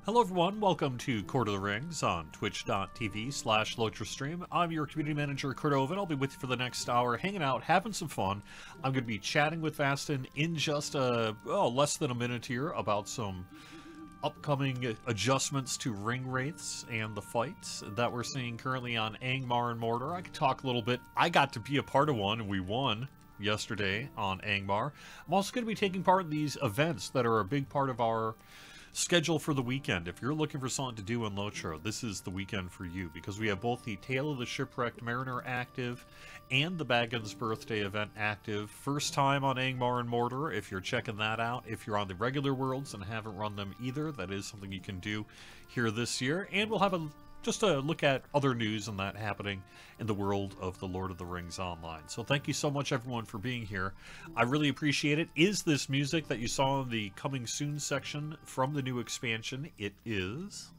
Hello everyone, welcome to Court of the Rings on twitch.tv/LOTRO. I'm your Community Manager Cordovan. I'll be with you for the next hour, hanging out, having some fun. I'm going to be chatting with Vastin in just less than a minute here about some upcoming adjustments to Ringwraiths and the fights that we're seeing currently on Angmar and Mordor. I could talk a little bit. I got to be a part of one, and we won yesterday on Angmar. I'm also going to be taking part in these events that are a big part of our schedule for the weekend. If you're looking for something to do in LOTRO, this is the weekend for you, because we have both the Tale of the Shipwrecked Mariner active and the Baggins birthday event active. First time on Angmar and Mordor, if you're checking that out. If you're on the regular worlds and haven't run them either, that is something you can do here this year. And we'll have just a look at other news and that happening in the world of the Lord of the Rings Online. So thank you so much, everyone, for being here. I really appreciate it. Is this music that you saw in the Coming Soon section from the new expansion? It is.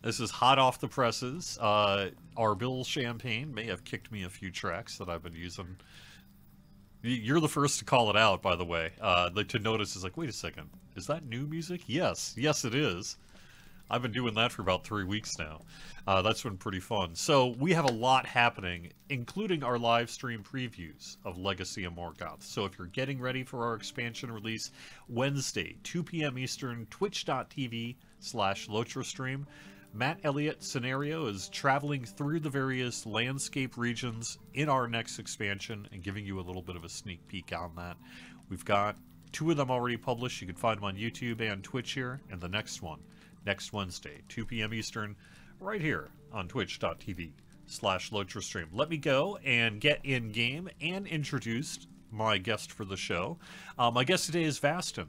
This is hot off the presses. Our Bill Champagne may have kicked me a few tracks that I've been using. You're the first to call it out, by the way. To notice is like, wait a second, is that new music? Yes, it is. I've been doing that for about 3 weeks now. That's been pretty fun. So we have a lot happening, including our live stream previews of Legacy of Morgoth. So if you're getting ready for our expansion release Wednesday, 2 p.m. Eastern, twitch.tv/LOTRO. Matt Elliott Scenario is traveling through the various landscape regions in our next expansion and giving you a little bit of a sneak peek on that. We've got 2 of them already published. You can find them on YouTube and Twitch here, and the next one next Wednesday, 2 p.m. Eastern, right here on twitch.tv/LOTRO. Let me go and get in game and introduce my guest for the show. My guest today is Vastin.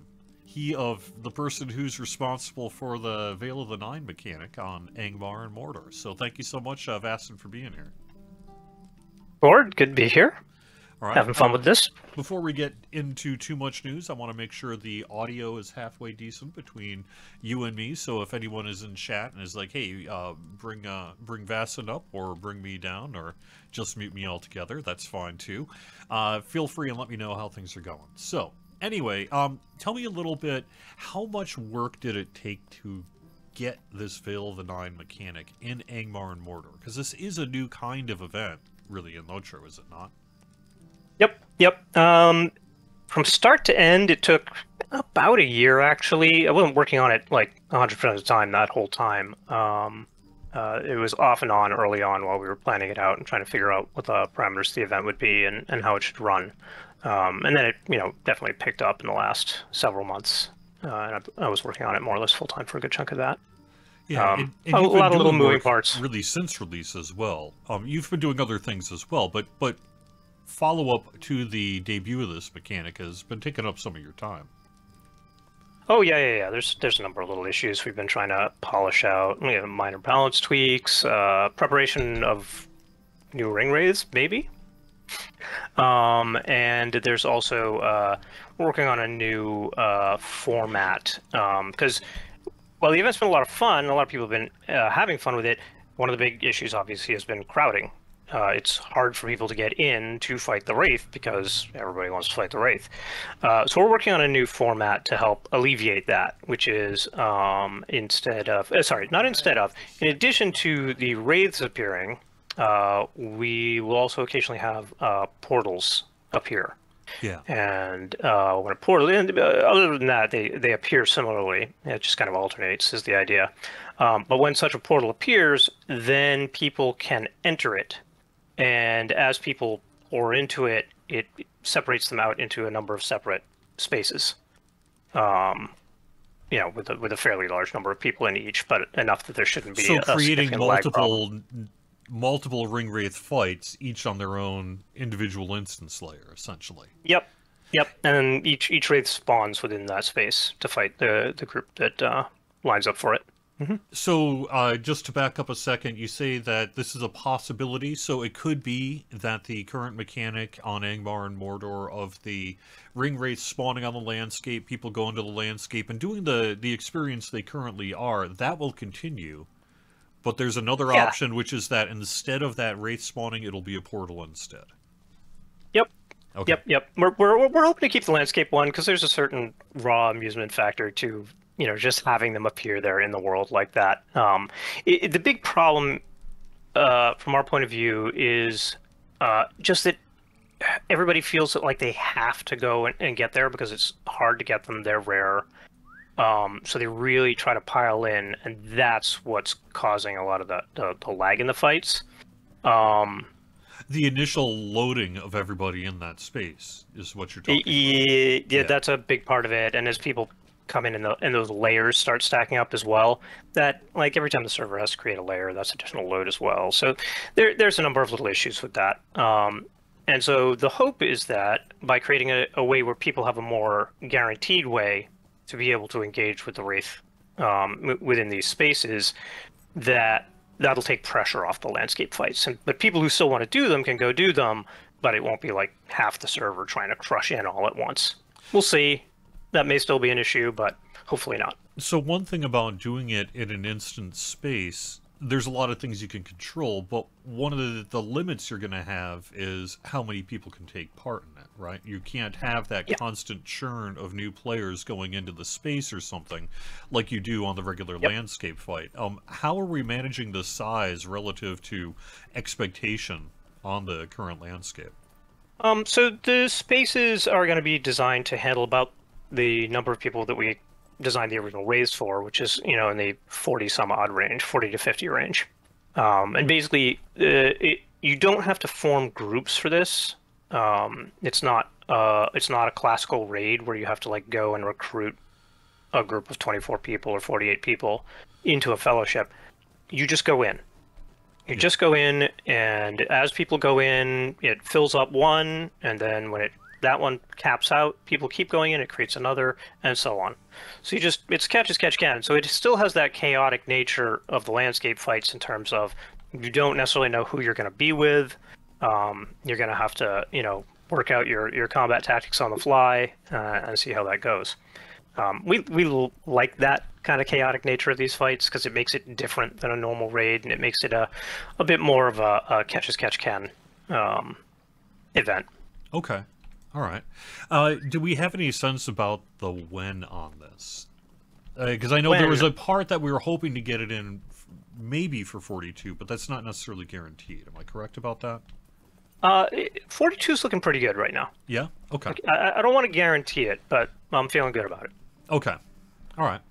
The person who's responsible for the Veil of the Nine mechanic on Angmar and Mordor. So thank you so much, Vastin, for being here. Bored, good to be here. All right. Having fun with this. Before we get into too much news, I want to make sure the audio is halfway decent between you and me. So if anyone is in chat and is like, hey, bring Vastin up or bring me down or just mute me altogether, that's fine too. Feel free and let me know how things are going. So anyway, tell me a little bit, how much work did it take to get this Veil of the Nine mechanic in Angmar and Mordor? Because this is a new kind of event, really, in LOTRO, is it not? Yep. From start to end, it took about a year, actually. I wasn't working on it like 100% of the time that whole time. It was off and on early on while we were planning it out and trying to figure out what the parameters of the event would be and how it should run. And then it, definitely picked up in the last several months. And I was working on it more or less full time for a good chunk of that. Yeah, and a lot of little moving parts. Really, since release as well. You've been doing other things as well, but follow-up to the debut of this mechanic has been taking up some of your time. Oh, yeah. There's a number of little issues we've been trying to polish out. We have minor balance tweaks, preparation of new Ringwraiths, maybe. And there's also working on a new format. Because while the event's been a lot of fun, a lot of people have been having fun with it, one of the big issues, obviously, has been crowding. It's hard for people to get in to fight the Wraith because everybody wants to fight the Wraith. So we're working on a new format to help alleviate that, which is in addition to the Wraiths appearing, we will also occasionally have portals appear. Yeah. And when a portal, other than that, they appear similarly. It just kind of alternates is the idea. But when such a portal appears, then people can enter it. And as people pour into it, it separates them out into a number of separate spaces. With a fairly large number of people in each, but enough that there shouldn't be so a creating multiple Ringwraith fights, each on their own individual instance layer, essentially. Yep. And each Wraith spawns within that space to fight the group that lines up for it. Mm-hmm. So, just to back up a second, you say that this is a possibility, so it could be that the current mechanic on Angmar and Mordor of the Ringwraiths spawning on the landscape, people going to the landscape and doing the experience they currently are, that will continue. But there's another option, which is that instead of that Wraith spawning, it'll be a portal instead. Yep. Okay. Yep. We're hoping to keep the landscape one, because there's a certain raw amusement factor to just having them appear there in the world like that. The big problem, from our point of view, is just that everybody feels that like they have to go and get there because it's hard to get them. They're rare. So they really try to pile in, and that's what's causing a lot of the lag in the fights. The initial loading of everybody in that space is what you're talking about. Yeah, that's a big part of it. And as people come in and those layers start stacking up as well, that like every time the server has to create a layer, that's additional load as well. So there's a number of little issues with that. And so the hope is that by creating a way where people have a more guaranteed way to be able to engage with the Wraith within these spaces, that'll take pressure off the landscape fights. But people who still want to do them can go do them, but it won't be like half the server trying to crush in all at once. We'll see. That may still be an issue, but hopefully not. So one thing about doing it in an instance space, there's a lot of things you can control, but one of the limits you're going to have is how many people can take part in it, right? You can't have that constant churn of new players going into the space or something like you do on the regular landscape fight. How are we managing the size relative to expectation on the current landscape? So the spaces are going to be designed to handle about the number of people that we designed the original Wraiths for, which is, in the 40 some odd range, 40 to 50 range. And basically, you don't have to form groups for this. It's not a classical raid where you have to like go and recruit a group of 24 people or 48 people into a fellowship. You just go in. You just go in, and as people go in, it fills up one, and then when that one caps out, people keep going in, it creates another, and so on. So it's catch as catch can. So it still has that chaotic nature of the landscape fights in terms of you don't necessarily know who you're going to be with. You're going to have to, work out your combat tactics on the fly and see how that goes. We like that kind of chaotic nature of these fights because it makes it different than a normal raid, and it makes it a bit more of a catch as catch can event. Okay. All right. Do we have any sense about the when on this? Because I know there was a part that we were hoping to get it in maybe for 42, but that's not necessarily guaranteed. Am I correct about that? 42 is looking pretty good right now. Yeah? Okay. I don't want to guarantee it, but I'm feeling good about it. Okay. All right.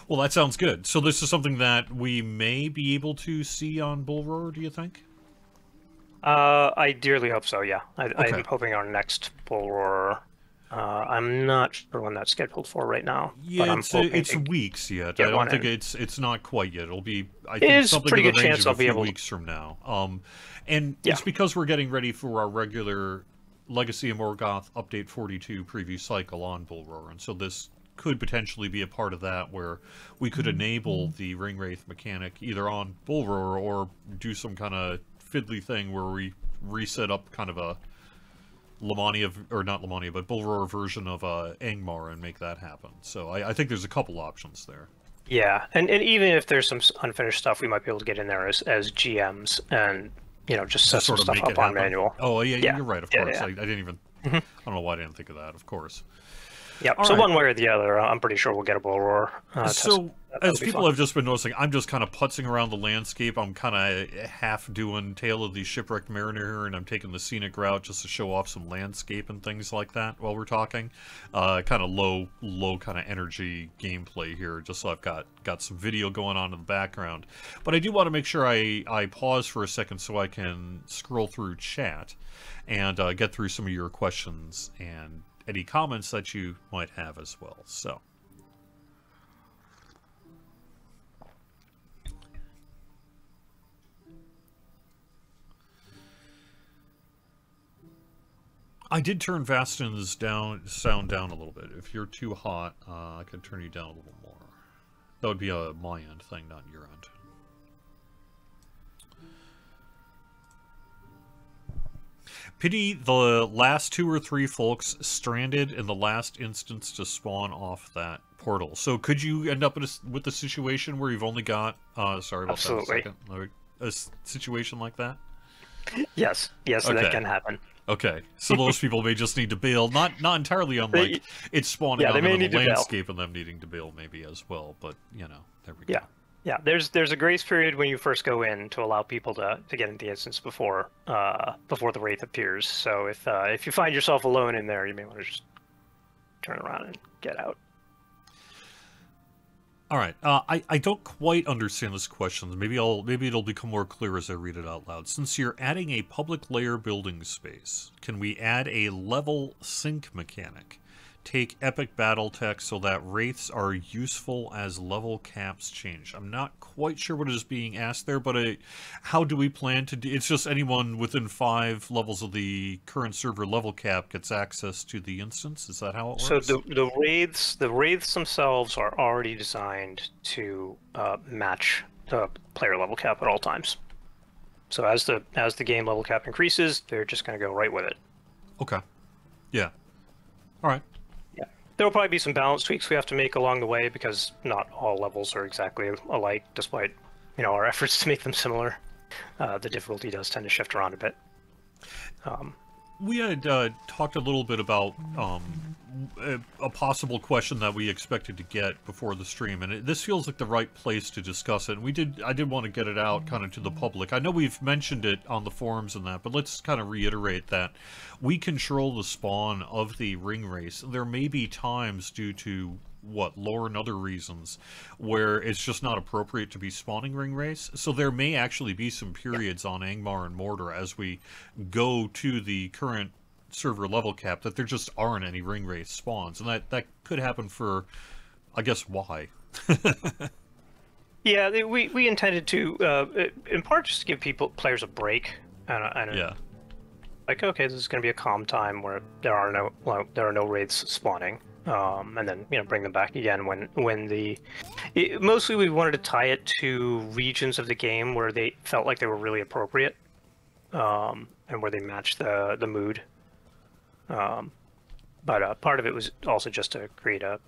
Well, that sounds good. So this is something that we may be able to see on Bull Roar, do you think? I dearly hope so, yeah. I'm hoping our next Bull Roar. I'm not sure when that's scheduled for right now. Yeah, it's weeks yet. I don't think it's not quite yet. It'll be, I think, it's something pretty in the good range chance of I'll be a few able weeks from now. And it's because we're getting ready for our regular Legacy of Morgoth Update 42 preview cycle on Bull Roar, and so this could potentially be a part of that where we could enable the Ringwraith mechanic either on Bull Roar or do some kind of fiddly thing where we reset up kind of a Lamania, or not Lamania, but Bull Roar version of Angmar and make that happen. So I think there's a couple options there. Yeah, and even if there's some unfinished stuff, we might be able to get in there as GMs and just set some stuff up on manual. Oh yeah, you're right. Of course, I didn't even. I don't know why I didn't think of that. Of course. Yep. So one way or the other, I'm pretty sure we'll get a Bull Roar. So as people have just been noticing, I'm just kind of putzing around the landscape. I'm kind of half doing Tale of the Shipwrecked Mariner here, and I'm taking the scenic route just to show off some landscape and things like that while we're talking. Kind of low kind of energy gameplay here, just so I've got some video going on in the background. But I do want to make sure I pause for a second so I can scroll through chat and get through some of your questions and any comments that you might have as well. So I did turn Vastin's sound down a little bit. If you're too hot, I could turn you down a little more. That would be a my end thing, not your end. Pity the last 2 or 3 folks stranded in the last instance to spawn off that portal. So could you end up with a situation where you've only got... sorry about that a second. A situation like that? Yes, yes, Okay. that can happen. Okay, so those people may just need to bail, not entirely unlike it's spawning Yeah, on they them may in the need to bail. landscape and them needing to bail maybe as well, but, you know, there we Yeah, go. yeah. There's a grace period when you first go in to allow people to get into the instance before before the wraith appears. So if you find yourself alone in there, you may want to just turn around and get out. All right, I don't quite understand this question. Maybe it'll become more clear as I read it out loud. Since you're adding a public layer building space, can we add a level sync mechanic? Take epic battle tech so that wraiths are useful as level caps change. I'm not quite sure what is being asked there, but how do we plan to do? It's just anyone within 5 levels of the current server level cap gets access to the instance. Is that how it works? So the wraiths themselves are already designed to match the player level cap at all times. So as the game level cap increases, they're just going to go right with it. Okay. Yeah. All right. Yeah. There will probably be some balance tweaks we have to make along the way because not all levels are exactly alike, despite our efforts to make them similar. The difficulty does tend to shift around a bit. We had talked a little bit about a possible question that we expected to get before the stream, and this feels like the right place to discuss it. And I did want to get it out kind of to the public. I know we've mentioned it on the forums and that, but let's kind of reiterate that we control the spawn of the Ringwraith. There may be times due to lore and other reasons where it's just not appropriate to be spawning Ringwraiths. So there may actually be some periods on Angmar and Mordor as we go to the current server level cap that there just aren't any Ringwraith spawns, and that could happen for, I guess, why. Yeah, we intended to in part just to give players a break and yeah. Like, okay, this is going to be a calm time where there are no wraiths spawning. And then bring them back again mostly we wanted to tie it to regions of the game where they felt like they were really appropriate, and where they matched the mood. But part of it was also just to create a.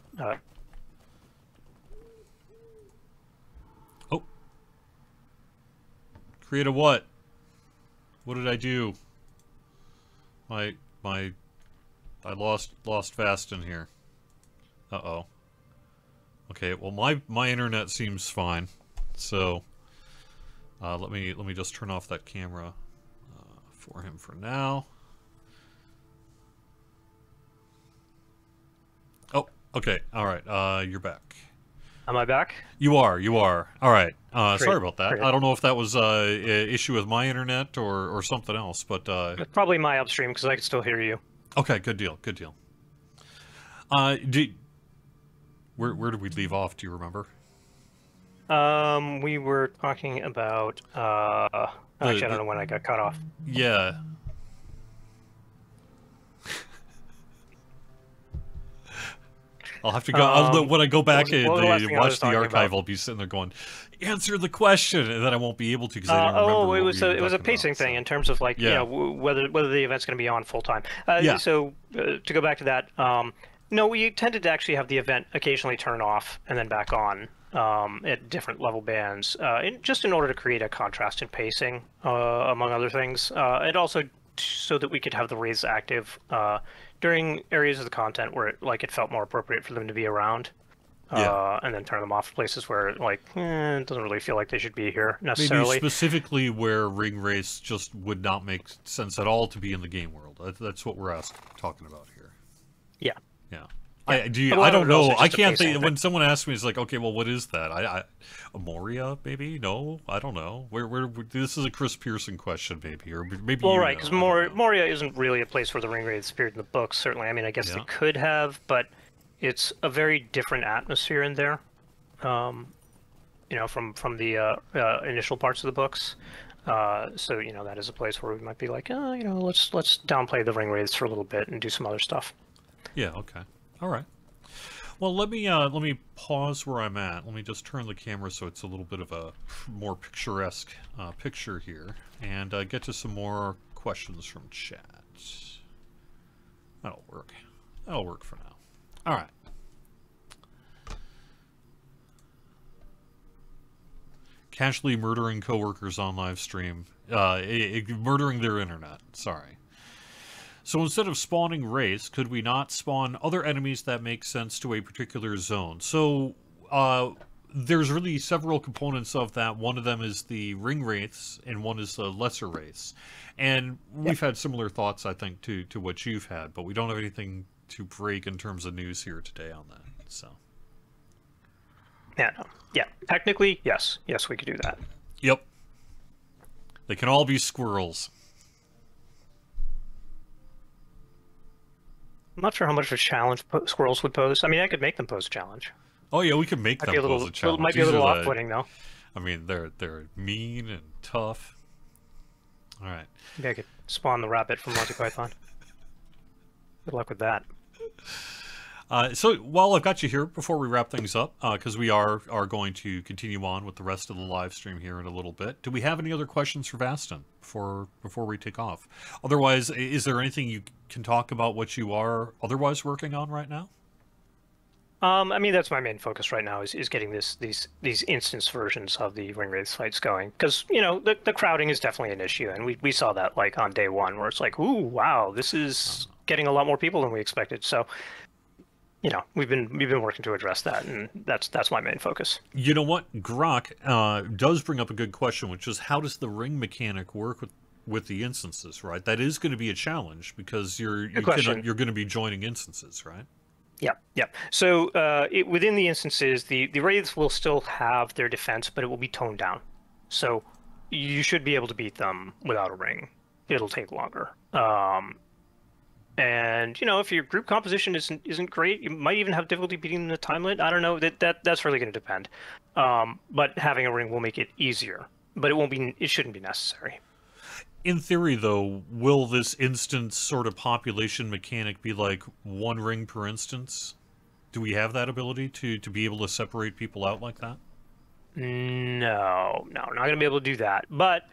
Create a what? What did I do? I lost Vastin here. Uh-oh. Okay, well my internet seems fine. So let me just turn off that camera for him for now. Oh, okay. All right. You're back. Am I back? You are. All right. Sorry about that. Great. I don't know if that was an issue with my internet or something else, but It's probably my upstream because I can still hear you. Okay, good deal. Where did we leave off? Do you remember? We were talking about actually, I don't know when I got cut off. Yeah. I'll have to go. When I go back and watch the archive, I'll be sitting there going, "Answer the question," and then I won't be able to because I didn't remember. It was a pacing thing in terms of like whether the event's going to be on full time. So to go back to that, no, we tended to actually have the event occasionally turn off and then back on at different level bands, just in order to create a contrast in pacing, among other things, and also so that we could have the wraiths active during areas of the content where it felt more appropriate for them to be around, and then turn them off places where it doesn't really feel like they should be here necessarily. Maybe specifically where Ringwraiths just would not make sense at all to be in the game world. That's what we're talking about here. Yeah. Yeah. I don't know. I can't think. When someone asks me, it's like, okay, well, what is that? Moria, maybe? No, I don't know. Where this is a Chris Pearson question, maybe, or maybe. Well, right, because Moria isn't really a place where the Ringwraiths appeared in the books. Certainly, I mean, I guess they could have, but it's a very different atmosphere in there. From the initial parts of the books. So that is a place where we might be like, let's downplay the Ringwraiths for a little bit and do some other stuff. Yeah. Okay. All right. Well, let me pause where I'm at. Let me just turn the camera so it's a little bit of a more picturesque picture here, and get to some more questions from chat. That'll work. That'll work for now. All right. Casually murdering coworkers on live stream. Murdering their internet. Sorry. So instead of spawning wraiths, could we not spawn other enemies that make sense to a particular zone? So, there's really several components of that. One of them is the Ringwraiths, and one is the lesser wraiths. And we've had similar thoughts, I think, to what you've had, but we don't have anything to break in terms of news here today on that. So. Yeah, no. Yeah, technically, yes. Yes, we could do that. Yep. They can all be squirrels. I'm not sure how much of a challenge squirrels would pose. I mean, I could make them pose a challenge. Oh yeah, we could make them pose a challenge. Might be a little off-putting, though. I mean, they're mean and tough. All right. Maybe I could spawn the rabbit from Monty Python. Good luck with that. So while I've got you here, before we wrap things up, because we are going to continue on with the rest of the live stream here in a little bit, do we have any other questions for Vastin before we take off? Otherwise, is there anything you can talk about what you are otherwise working on right now? I mean, that's my main focus right now is getting these instance versions of the Ringwraith fights going, because the crowding is definitely an issue, and we saw that like on day one where it's like, ooh, wow, this is getting a lot more people than we expected. So. We've been working to address that, and that's my main focus. You know what, Grok does bring up a good question, which is how does the ring mechanic work with the instances, right? That is going to be a challenge because you're going to be joining instances, right? Yeah. So within the instances, the wraiths will still have their defense, but it will be toned down. So you should be able to beat them without a ring. It'll take longer. And if your group composition isn't great, you might even have difficulty beating the time limit. I don't know. That's really going to depend. But having a ring will make it easier, but it shouldn't be necessary. In theory, though, will this instance sort of population mechanic be like one ring per instance? Do we have that ability to be able to separate people out like that? No, not going to be able to do that. But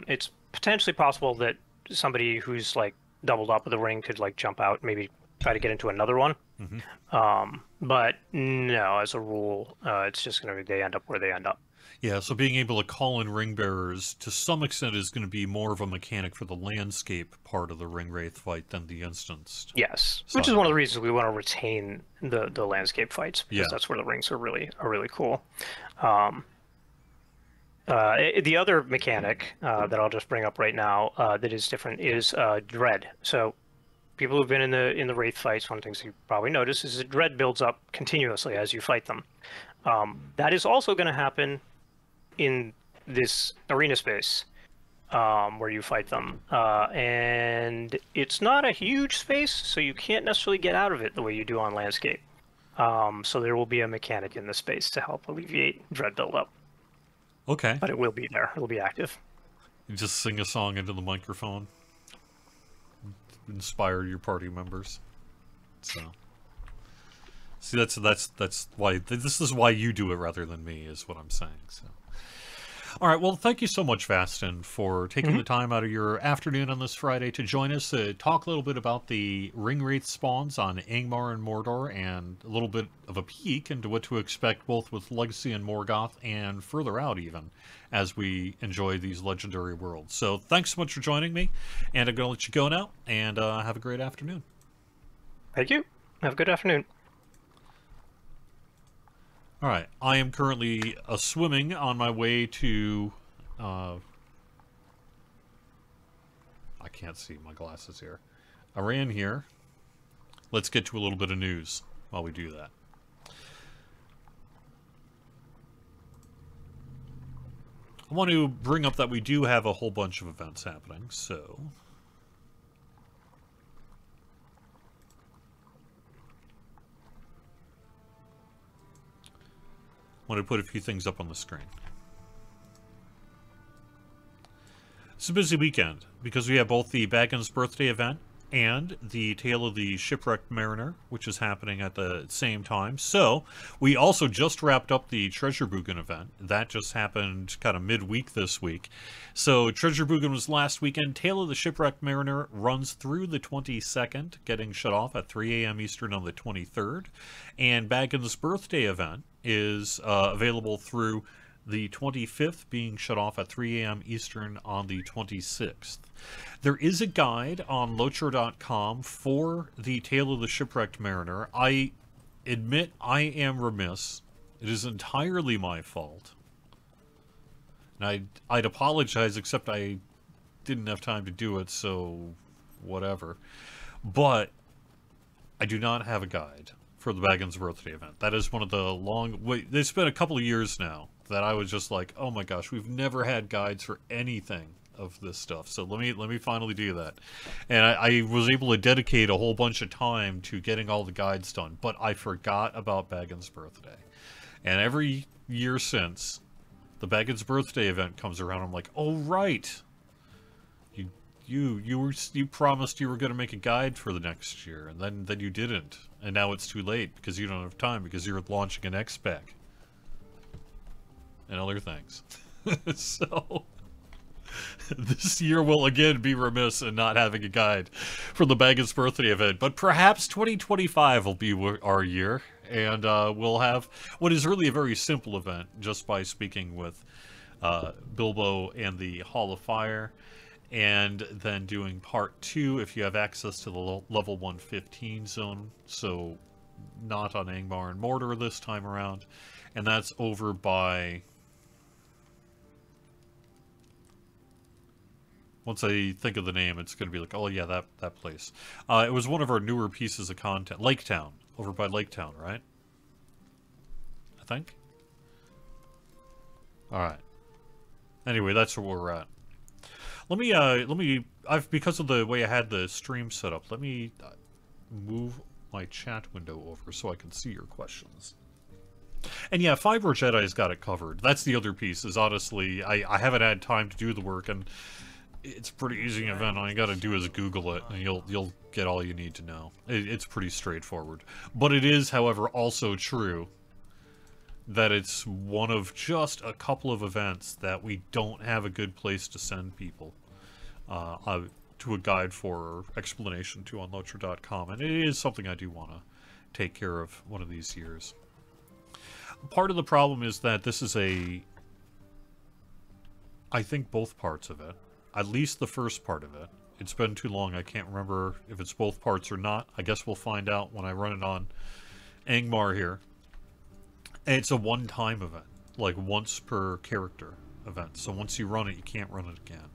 it's potentially possible that somebody who's like doubled up with a ring could like jump out, maybe try to get into another one. Mm-hmm. But no, as a rule, it's just going to be they end up where they end up. Yeah, so being able to call in ring bearers to some extent is going to be more of a mechanic for the landscape part of the Ringwraith fight than the instance. Yes, which is one of the reasons we want to retain the landscape fights, because that's where the rings are really cool. The other mechanic that I'll just bring up right now that is different is dread. So people who've been in the Wraith fights, one of the things you probably notice is that dread builds up continuously as you fight them. That is also going to happen in this arena space where you fight them. And it's not a huge space, so you can't necessarily get out of it the way you do on landscape. So there will be a mechanic in the space to help alleviate dread buildup. Okay. But it will be there. It'll be active. You just sing a song into the microphone. Inspire your party members. So, see, that's why this is why you do it rather than me, is what I'm saying. So, all right. Well, thank you so much, Vastin, for taking the time out of your afternoon on this Friday to join us to talk a little bit about the Ringwraith spawns on Angmar and Mordor, and a little bit of a peek into what to expect both with Legacy and Morgoth and further out even as we enjoy these legendary worlds. So thanks so much for joining me, and I'm going to let you go now, and have a great afternoon. Thank you. Have a good afternoon. All right, I am currently swimming on my way to, I can't see my glasses here. I ran here. Let's get to a little bit of news while we do that. I want to bring up that we do have a whole bunch of events happening, so... I want to put a few things up on the screen. It's a busy weekend because we have both the Baggins birthday event and the Tale of the Shipwrecked Mariner, which is happening at the same time. So, we also just wrapped up the Treasure Boogan event. That just happened kind of midweek this week. So, Treasure Boogan was last weekend. Tale of the Shipwrecked Mariner runs through the 22nd, getting shut off at 3 a.m. Eastern on the 23rd. And Baggins' birthday event is available through the 25th being shut off at 3 a.m. Eastern on the 26th. There is a guide on LOTRO.com for the Tale of the Shipwrecked Mariner. I admit I am remiss. It is entirely my fault. And I'd apologize, except I didn't have time to do it, so whatever. But I do not have a guide for the Baggins birthday event. That is one of the long... Wait, it's been a couple of years now that I was just like, oh my gosh, we've never had guides for anything of this stuff. So let me finally do that. And I was able to dedicate a whole bunch of time to getting all the guides done, but I forgot about Baggins' birthday. And every year since, the Baggins' birthday event comes around, I'm like, oh right, you promised you were going to make a guide for the next year, and then you didn't, and now it's too late because you don't have time because you're launching an X-Spec and other things. So this year will again be remiss in not having a guide for the Baggins' birthday event, but perhaps 2025 will be our year, and we'll have what is really a very simple event just by speaking with Bilbo and the Hall of Fire, and then doing part 2 if you have access to the level 115 zone, so not on Angmar and Mordor this time around, and that's over by... Once I think of the name, it's going to be like, oh yeah, that place. It was one of our newer pieces of content. Lake Town. Over by Lake Town, right? I think? Alright. Anyway, that's where we're at. Because of the way I had the stream set up, let me move my chat window over so I can see your questions. And yeah, Fiber Jedi's got it covered. That's the other piece, is honestly, I haven't had time to do the work, and it's a pretty easy event. All you gotta do is Google it, and you'll get all you need to know. It's pretty straightforward. But it is, however, also true that it's one of just a couple of events that we don't have a good place to send people to a guide for or explanation to on LOTRO.com, and it is something I do want to take care of one of these years. Part of the problem is that this is I think both parts of it. At least the first part of it. It's been too long, I can't remember if it's both parts or not. I guess we'll find out when I run it on Angmar here. And it's a one-time event. Like, once per character event. So once you run it, you can't run it again.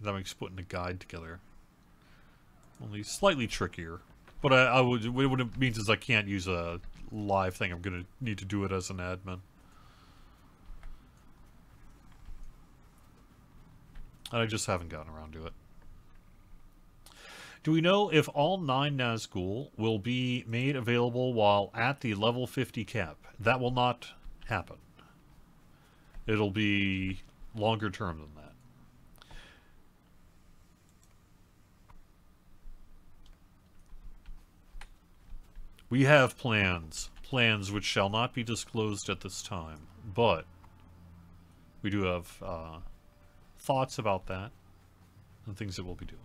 That makes putting a guide together only slightly trickier. But what it means is I can't use a live thing. I'm going to need to do it as an admin. I just haven't gotten around to it. Do we know if all 9 Nazgul will be made available while at the level 50 cap? That will not happen. It'll be longer term than that. We have plans which shall not be disclosed at this time, but we do have thoughts about that and things that we'll be doing.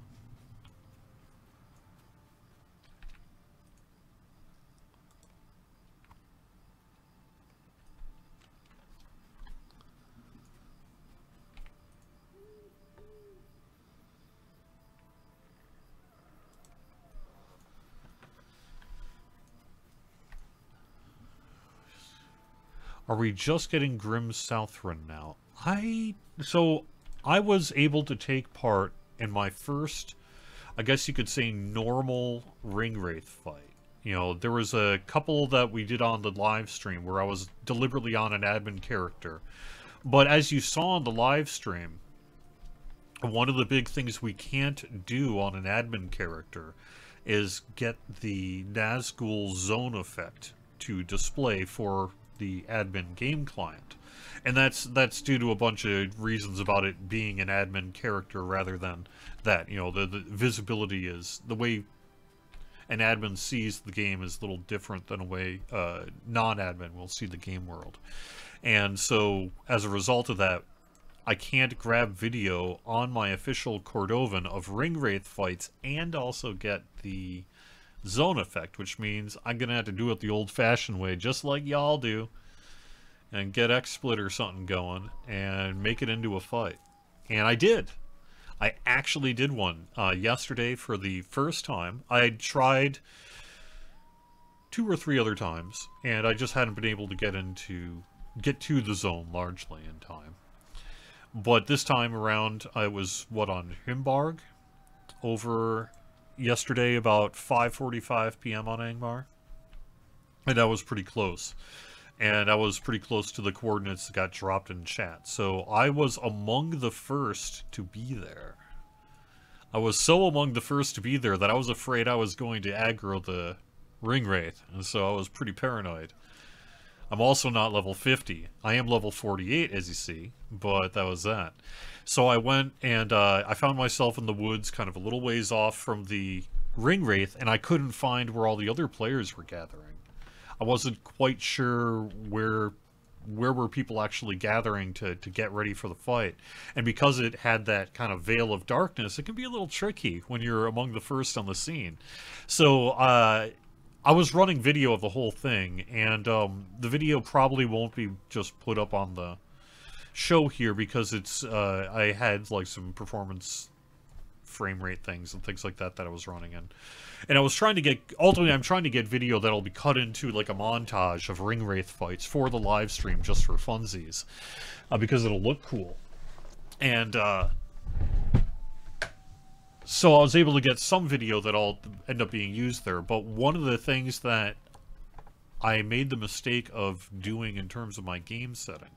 Are we just getting Grim Southron now? So I was able to take part in my first, I guess you could say, normal Ringwraith fight. You know, there was a couple that we did on the live stream where I was deliberately on an admin character. But as you saw on the live stream, one of the big things we can't do on an admin character is get the Nazgul zone effect to display for the admin game client. And that's due to a bunch of reasons about it being an admin character rather than that. You know, the visibility is, the way an admin sees the game is a little different than a way non-admin will see the game world. And so, as a result of that, I can't grab video on my official Cordovan of Ringwraith fights and also get the zone effect, which means I'm going to have to do it the old-fashioned way, just like y'all do, and get XSplit or something going and make it into a fight. And I did. I actually did one yesterday for the first time. I had tried 2 or 3 other times, and I just hadn't been able to get to the zone largely in time. But this time around, I was, on Himbarg over yesterday about 5:45 p.m. on Angmar. And that was pretty close. And I was pretty close to the coordinates that got dropped in chat. So I was among the first to be there. I was so among the first to be there that I was afraid I was going to aggro the Ringwraith. And so I was pretty paranoid. I'm also not level 50. I am level 48, as you see, but that was that. So I went and I found myself in the woods kind of a little ways off from the Ringwraith, and I couldn't find where all the other players were gathering. I wasn't quite sure where were people actually gathering to get ready for the fight. And because it had that kind of veil of darkness, it can be a little tricky when you're among the first on the scene. So I was running video of the whole thing, and the video probably won't be just put up on the show here because it's I had like some performance frame rate things and things like that I was running in. And I was trying to get, ultimately I'm trying to get video that'll be cut into like a montage of Ringwraith fights for the live stream just for funsies, because it'll look cool. And so I was able to get some video that'll end up being used there. But one of the things that I made the mistake of doing in terms of my game setting,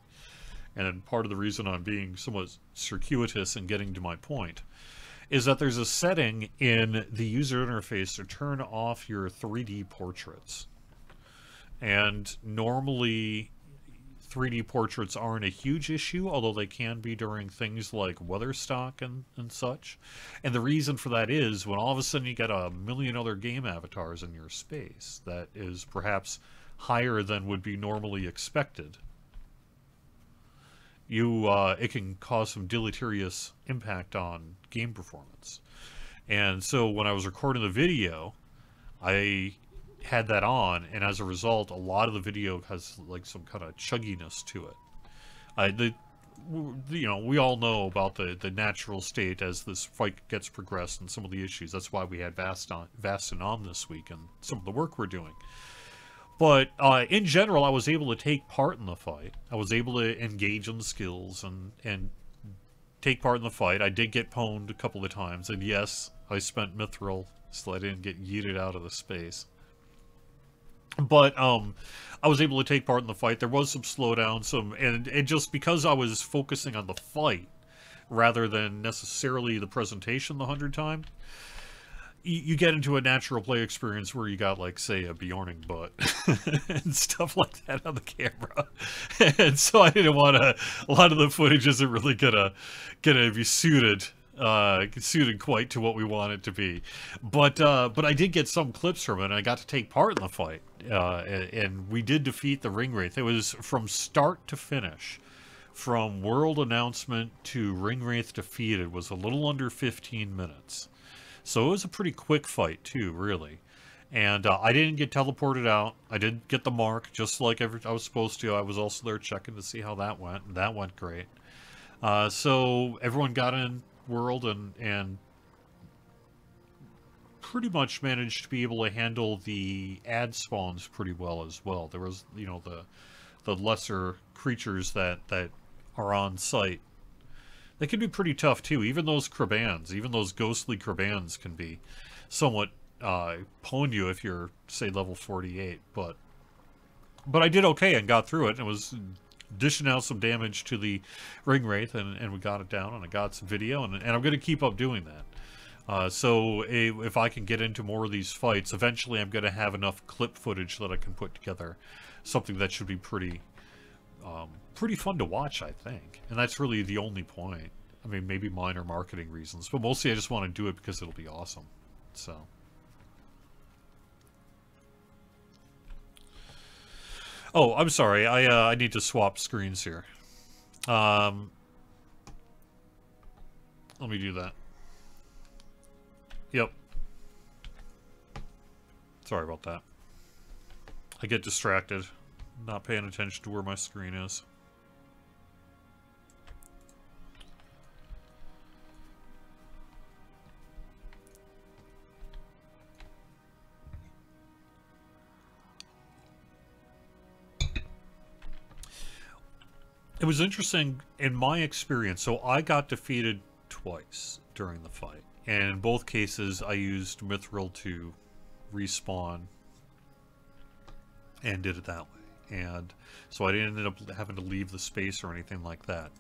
and part of the reason I'm being somewhat circuitous in getting to my point, is that there's a setting in the user interface to turn off your 3D portraits. And normally 3D portraits aren't a huge issue, although they can be during things like Weatherstock and such. And the reason for that is when all of a sudden you get a million other game avatars in your space that is perhaps higher than would be normally expected, it can cause some deleterious impact on game performance. And so when I was recording the video, I had that on, and as a result, a lot of the video has like some kind of chugginess to it. You know, we all know about the natural state as this fight gets progressed and some of the issues. That's why we had Vastin on this week and some of the work we're doing. But in general, I was able to take part in the fight. I was able to engage in the skills and take part in the fight. I did get pwned a couple of times, and yes, I spent mithril so I didn't get yeeted out of the space. But I was able to take part in the fight. There was some slowdown, and just because I was focusing on the fight rather than necessarily the presentation the 100th time, you get into a natural play experience where you got, like, say, a Bjorning butt and stuff like that on the camera. And so I didn't want to... A lot of the footage isn't really gonna be suited quite to what we want it to be. But I did get some clips from it, and I got to take part in the fight. And we did defeat the Ringwraith. It was from start to finish. From world announcement to Ringwraith defeated was a little under 15 minutes. So it was a pretty quick fight, too, really. And I didn't get teleported out. I did get the mark, just like I was supposed to. I was also there checking to see how that went, and that went great. So everyone got in world and pretty much managed to be able to handle the ad spawns pretty well as well. There was, you know, the lesser creatures that are on site. They can be pretty tough, too. Even those Krabans, even those ghostly Krabans can be somewhat pwn you if you're, say, level 48. But I did okay and got through it, and it was dishing out some damage to the Ringwraith, and we got it down, and I got some video, and I'm going to keep up doing that. So if I can get into more of these fights, eventually I'm going to have enough clip footage that I can put together something that should be pretty fun to watch, I think. And that's really the only point. I mean, maybe minor marketing reasons, but mostly I just want to do it because it'll be awesome. So. Oh, I'm sorry. I need to swap screens here. Let me do that. Yep. Sorry about that. I get distracted, not paying attention to where my screen is. It was interesting in my experience. So I got defeated twice during the fight. And in both cases, I used Mithril to respawn and did it that way. And so I didn't end up having to leave the space or anything like that.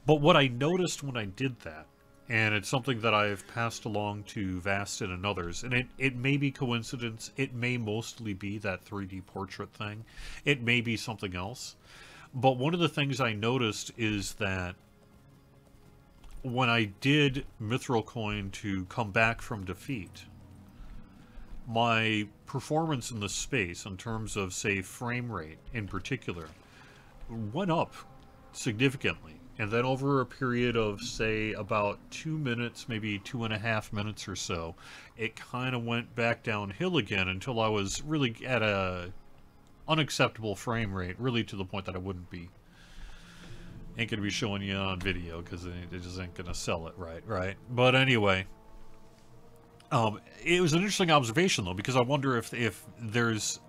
But what I noticed when I did that, and it's something that I've passed along to Vastin and others, and it may be coincidence, it may mostly be that 3D portrait thing, it may be something else. But one of the things I noticed is that when I did Mithril Coin to come back from defeat, my performance in the space, in terms of, say, frame rate in particular, went up significantly. And then over a period of, say, about 2 minutes, maybe 2.5 minutes or so, it kind of went back downhill again until I was really at a unacceptable frame rate, really to the point that I ain't gonna be showing you on video because it just ain't gonna sell it right. But anyway, it was an interesting observation though, because I wonder if there's,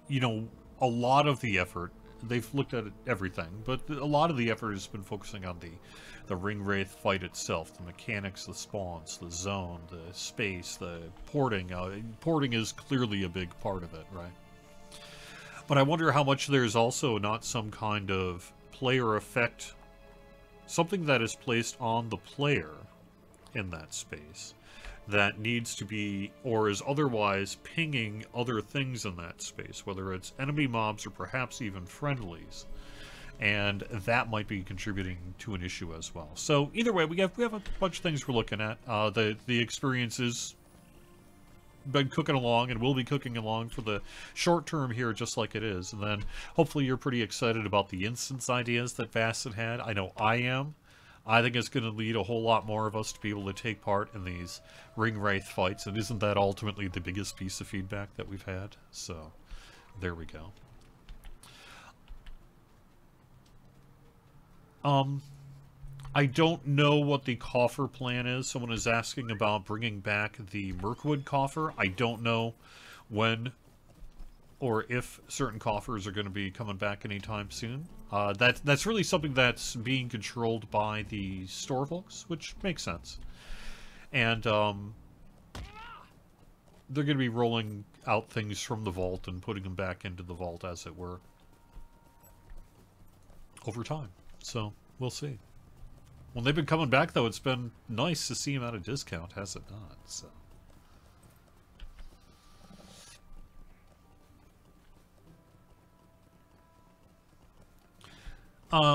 you know, a lot of the effort, they've looked at everything, but a lot of the effort has been focusing on the Ringwraith fight itself, the mechanics, the spawns, the zone, the space, the porting. Porting is clearly a big part of it, right? But I wonder how much there's also not some kind of player effect, something that is placed on the player in that space that needs to be, or is otherwise pinging other things in that space, whether it's enemy mobs or perhaps even friendlies. And that might be contributing to an issue as well. So either way, we have a bunch of things we're looking at. The experience is been cooking along and will be cooking along for the short term here, just like it is. And then hopefully you're pretty excited about the instance ideas that Vastin had. I know I am. I think it's going to lead a whole lot more of us to be able to take part in these Ringwraith fights. And isn't that ultimately the biggest piece of feedback that we've had? So there we go. I don't know what the coffer plan is. Someone is asking about bringing back the Mirkwood coffer. I don't know when or if certain coffers are going to be coming back anytime soon. That's really something that's being controlled by the store folks, which makes sense. And they're going to be rolling out things from the vault and putting them back into the vault, as it were, over time. So we'll see. When they've been coming back, though, it's been nice to see them at a discount, has it not? So.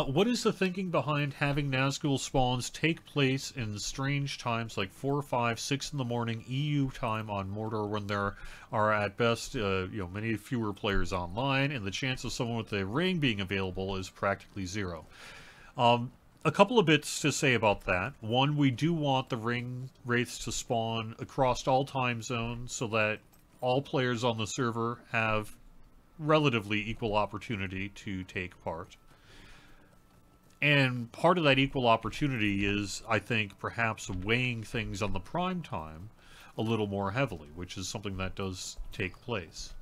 What is the thinking behind having Nazgul spawns take place in strange times like 4, 5, 6 in the morning EU time on Mordor, when there are at best, many fewer players online, and the chance of someone with a ring being available is practically zero? A couple of bits to say about that. One, we do want the Ringwraiths to spawn across all time zones so that all players on the server have relatively equal opportunity to take part. And part of that equal opportunity is, I think, perhaps weighing things on the prime time a little more heavily, which is something that does take place.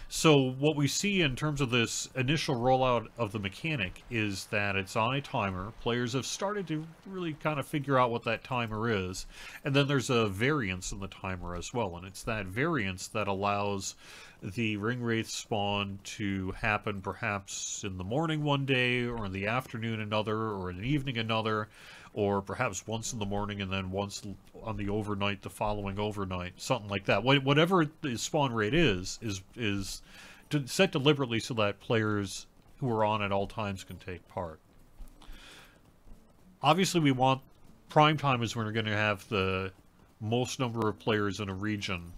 So what we see in terms of this initial rollout of the mechanic is that it's on a timer. Players have started to really kind of figure out what that timer is. And then there's a variance in the timer as well. And it's that variance that allows the Ringwraith spawn to happen perhaps in the morning one day, or in the afternoon another, or in the evening another, or perhaps once in the morning and then once on the overnight the following overnight, something like that. Whatever the spawn rate is set deliberately so that players who are on at all times can take part. Obviously, we want prime time is when we're going to have the most number of players in a region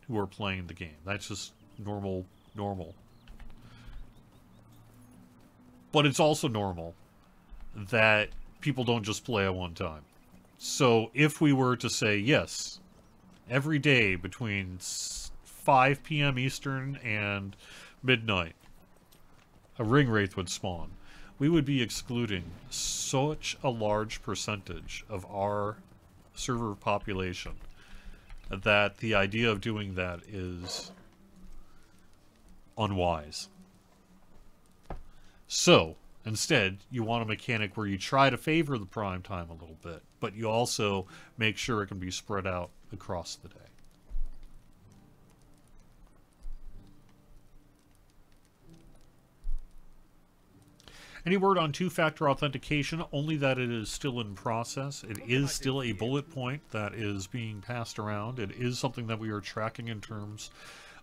who are playing the game. That's just normal. But it's also normal that people don't just play at one time. So if we were to say, yes, every day between 5 p.m. Eastern and midnight, a Ringwraith would spawn. We would be excluding such a large percentage of our server population that the idea of doing that is unwise. So, instead, you want a mechanic where you try to favor the prime time a little bit, but you also make sure it can be spread out across the day. Any word on two-factor authentication? Only that it is still in process. It is still a bullet point that is being passed around. It is something that we are tracking in terms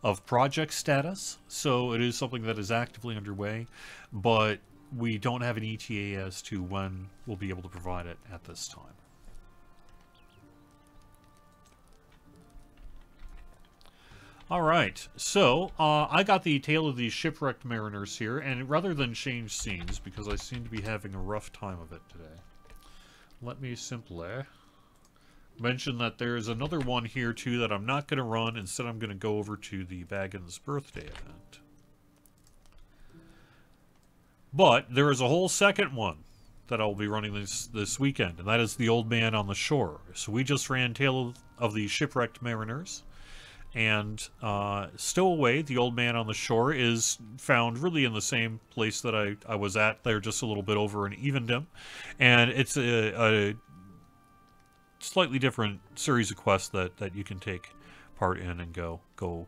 of project status, so it is something that is actively underway, but we don't have an ETA as to when we'll be able to provide it at this time. All right, so I got the Tale of the Shipwrecked Mariners here, and rather than change scenes, because I seem to be having a rough time of it today, let me simply mention that there's another one here too that I'm not going to run. Instead, I'm going to go over to the Baggins birthday event. But there is a whole second one that I'll be running this weekend, and that is the Old Man on the Shore. So we just ran Tale of the Shipwrecked Mariners. And Stowaway, the Old Man on the Shore, is found really in the same place that I was at there, just a little bit over in Evendom. And it's a slightly different series of quests that you can take part in and go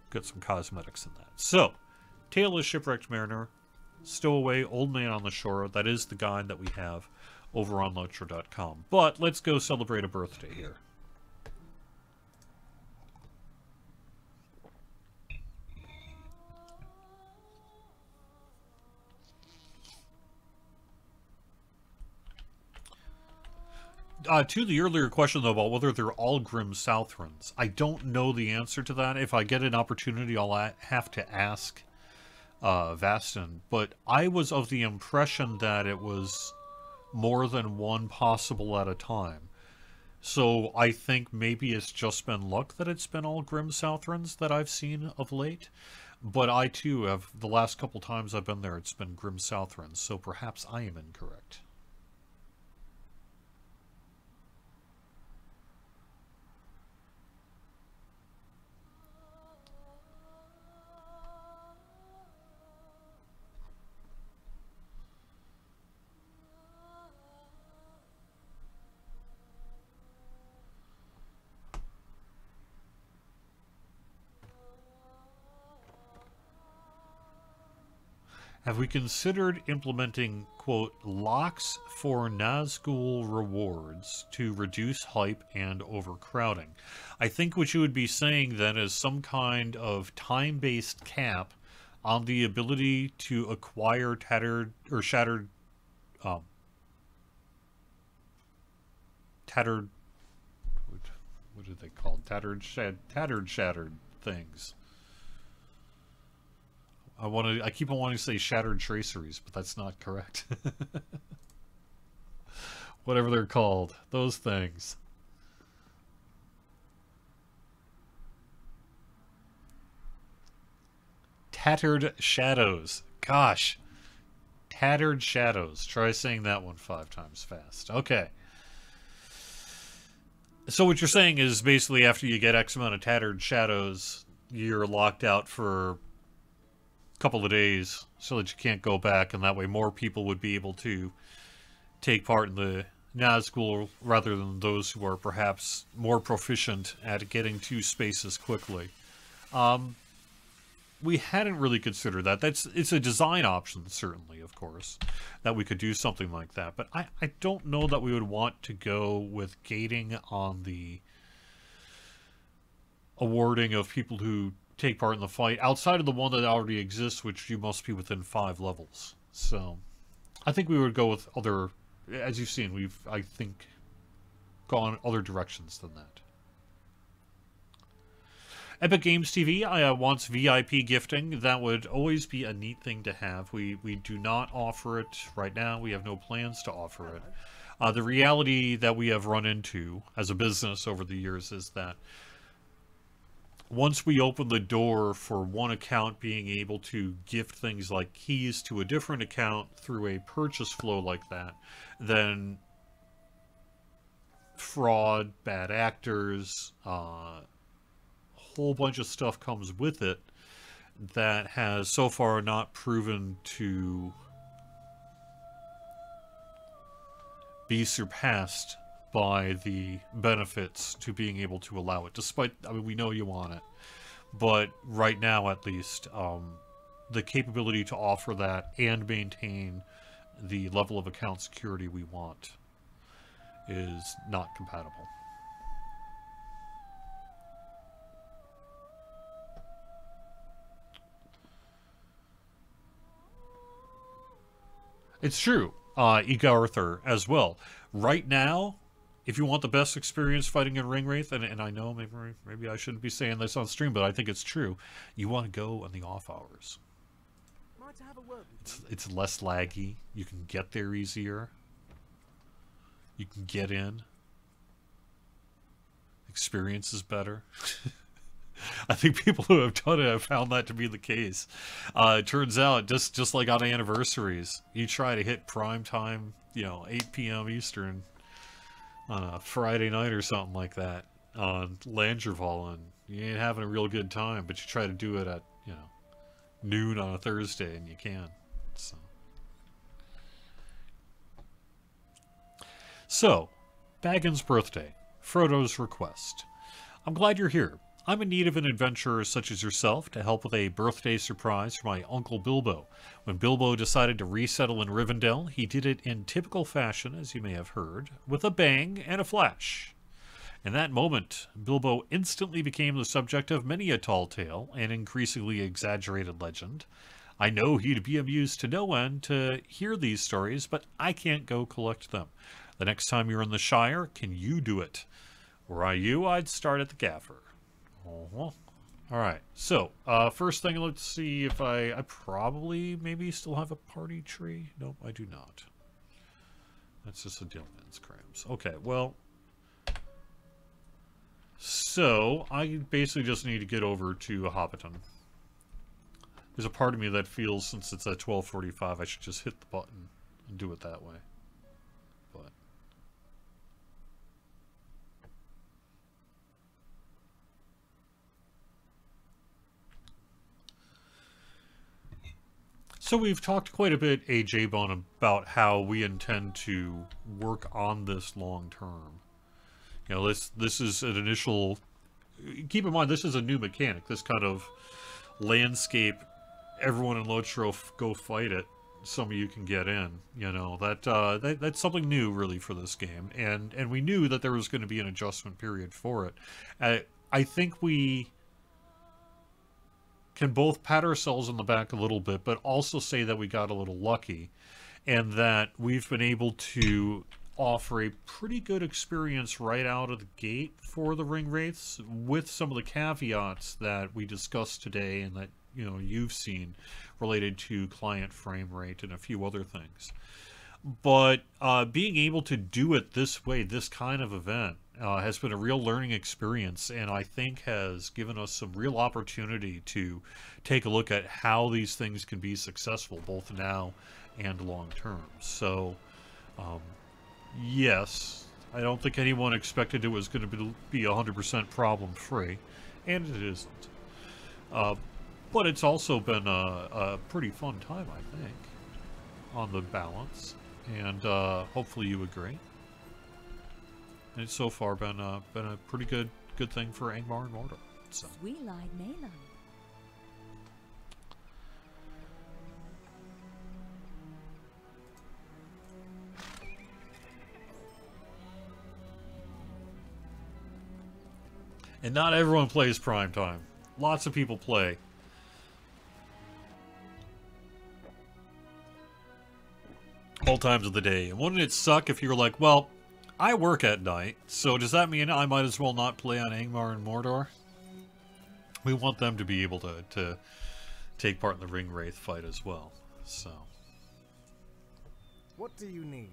get some cosmetics in that. So, Tale of Shipwrecked Mariner, Stowaway, Old Man on the Shore, that is the guide that we have over on LOTRO.com. But let's go celebrate a birthday here. To the earlier question, though, about whether they're all Grim Southrons, I don't know the answer to that. If I get an opportunity, I'll have to ask Vastin. But I was of the impression that it was more than one possible at a time. So I think maybe it's just been luck that it's been all Grim Southrons that I've seen of late. But I, too, have, the last couple times I've been there, it's been Grim Southrons. So perhaps I am incorrect. Have we considered implementing, quote, locks for Nazgul rewards to reduce hype and overcrowding? I think what you would be saying then is some kind of time-based cap on the ability to acquire tattered, what are they called? Tattered, shattered things. I keep on wanting to say shattered traceries, but that's not correct. Whatever they're called, those things. Tattered shadows. Gosh. Tattered shadows. Try saying that one 5 times fast. Okay. So what you're saying is basically after you get X amount of tattered shadows, you're locked out for couple of days so that you can't go back, and that way more people would be able to take part in the Nazgul rather than those who are perhaps more proficient at getting to spaces quickly. We hadn't really considered that. It's a design option, certainly, of course, that we could do something like that, but I don't know that we would want to go with gating on the awarding of people who take part in the fight outside of the one that already exists, which you must be within 5 levels. So I think we would go with other, as you've seen, we've, I think, gone other directions than that. Epic Games TV wants VIP gifting. That would always be a neat thing to have. We do not offer it right now. We have no plans to offer it. The reality that we have run into as a business over the years is that once we open the door for one account being able to gift things like keys to a different account through a purchase flow like that, then fraud, bad actors, a whole bunch of stuff comes with it that has so far not proven to be surpassed by the benefits to being able to allow it. Despite, I mean, we know you want it, but right now at least, the capability to offer that and maintain the level of account security we want is not compatible. It's true, Ika Arthur as well. Right now, if you want the best experience fighting in Ringwraith, and I know maybe I shouldn't be saying this on stream, but I think it's true, you want to go on the off hours. It's less laggy. You can get there easier. You can get in. Experience is better. I think people who have done it have found that to be the case. It turns out, just like on anniversaries, you try to hit prime time, 8 p.m. Eastern on a Friday night or something like that on Langerval, and you ain't having a real good time, but you try to do it at, noon on a Thursday, and you can. So, Baggins' birthday. Frodo's request. I'm glad you're here. I'm in need of an adventurer such as yourself to help with a birthday surprise for my Uncle Bilbo. When Bilbo decided to resettle in Rivendell, he did it in typical fashion, as you may have heard, with a bang and a flash. In that moment, Bilbo instantly became the subject of many a tall tale and increasingly exaggerated legend. I know he'd be amused to no end to hear these stories, but I can't go collect them. The next time you're in the Shire, can you do it? Were I you, I'd start at the Gaffer. Alright, so, first thing, let's see if I probably maybe still have a party tree. Nope, I do not. That's just a Dillman's Crams. Okay, well, so, I basically just need to get over to Hobbiton. There's a part of me that feels, since it's at 12:45, I should just hit the button and do it that way. But so we've talked quite a bit, AJ Bone, about how we intend to work on this long term. This is an initial. Keep in mind, this is a new mechanic. This kind of landscape. Everyone in LOTRO go fight it. Some of you can get in. That's something new, really, for this game. And we knew that there was going to be an adjustment period for it. I think we can both pat ourselves on the back a little bit, but also say that we got a little lucky, and that we've been able to offer a pretty good experience right out of the gate for the Ringwraiths, with some of the caveats that we discussed today and that you've seen related to client frame rate and a few other things. But being able to do it this way, this kind of event, has been a real learning experience, and I think has given us some real opportunity to take a look at how these things can be successful, both now and long term. So, yes, I don't think anyone expected it was going to be 100% problem-free, and it isn't. But it's also been a pretty fun time, I think, on the balance, and hopefully you agree. And it's so far been a pretty good thing for Angmar and Mordor. So. And not everyone plays prime time. Lots of people play. All times of the day. And wouldn't it suck if you were like, well, I work at night, so does that mean I might as well not play on Angmar and Mordor? We want them to be able to take part in the Ringwraith fight as well. So. What do you need?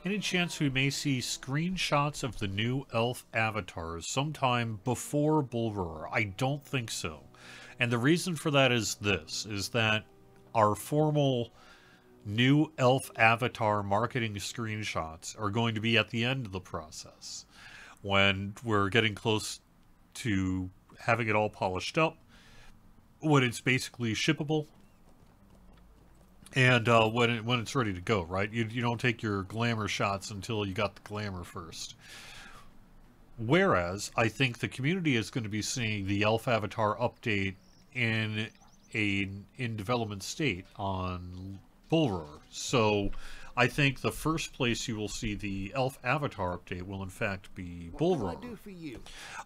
Any chance we may see screenshots of the new elf avatars sometime before Bull Roar? I don't think so. And the reason for that is this, is that our formal new elf avatar marketing screenshots are going to be at the end of the process, when we're getting close to having it all polished up, when it's basically shippable, and when it's ready to go, right? You don't take your glamour shots until you got the glamour first. Whereas, I think the community is going to be seeing the elf avatar update in development state on Bull Roar. So, I think the first place you will see the elf avatar update will in fact be Bull Roar.